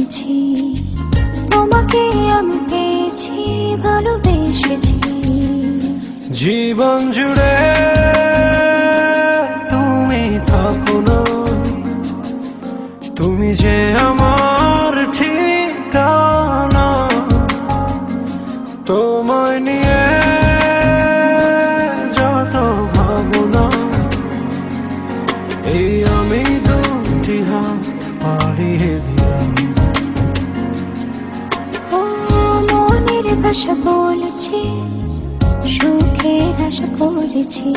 বলেছি, তোমাকে আমি পেয়েছি, ভালোবেসেছি। জীবন জুড়ে তুমি থাকো না, তুমি যে আমার ঠিকানা। তোমায় নিয়ে যত ভাবনা, এই আমি দুটি হাত বাড়িয়ে দিলাম। ও মনের ভাষা বলেছি, সুখের আশা করেছি,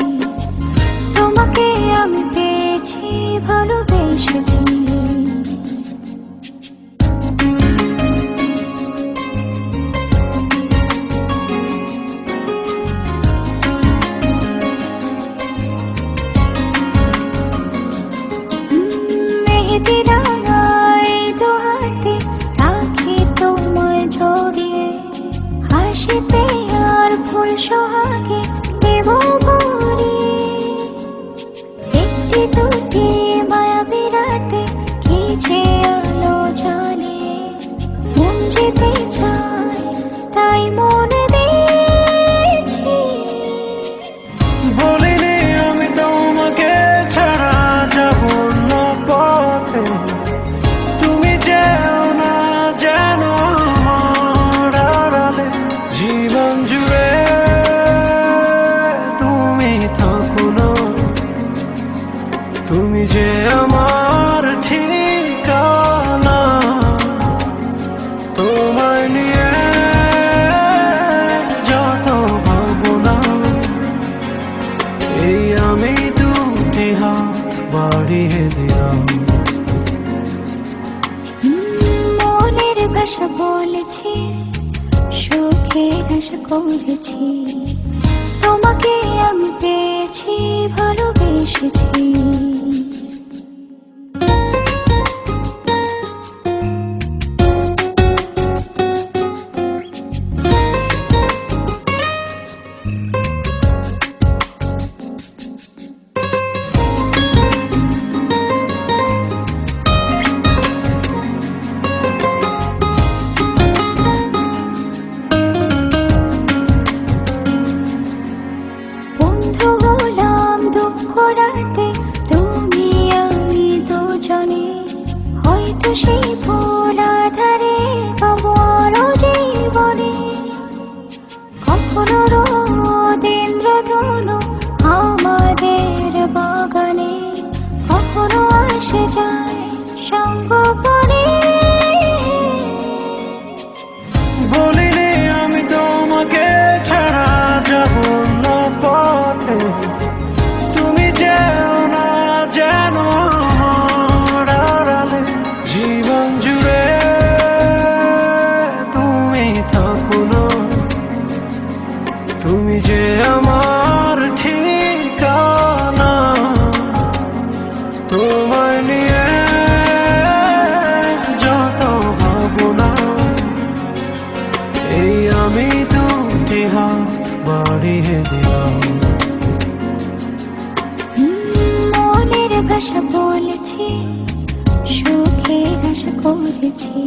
তোমাকে আমি পেয়েছি, ভালোবেসেছি। মেহেদি রাঙায় দু হাতে রাখি তোমায় জড়িয়ে, হাসিতে আর ফুল সোহাগে দেব ভরিয়ে। একটি দুটি মায়াবী রাতে কি যে আলো জ্বালিয়ে, মন যেতে চায় তাই মনে দিয়েছি। বলিনি আমি তোমাকে ছাড়া যাব না পথে, তুমি যেও না যেন আমার আড়ালে। জীবন জুড়ে তুমি থাকো না, তুমি যে আমার ঠিকানা। তোমায় নিয়ে যত ভাবনা, এই আমি দুটি হাত বাড়িয়ে দিলাম। মনের ভাষা বলেছি, সুখের আশা করেছি, তোমাকে আমি পেয়েছি, ভালোবেসেছি। বন্ধু হলাম দুঃখ রাতে, তুমি আমি দুজনে, হয়তো সেই ভোর আধারে পাবো আরো জীবনে। কখনো রোদ ইন্দ্রধনু আমাদের বাগানে, কখনো আসে যায় সঙ্গোপনে। বলিনি আমি তোমাকে ছাড়া যাব না পথে, তুমি যেও না যেন আমার আড়ালে। জীবন জুড়ে তুমি থাকো না, তুমি যে আমার ঠিকানা। তোমায় নিয়ে যত ভাবনা, এই আমি দুটি হাত বাড়িয়ে দিলাম। মনের ভাষা বলেছি, সুখের আশা করেছি,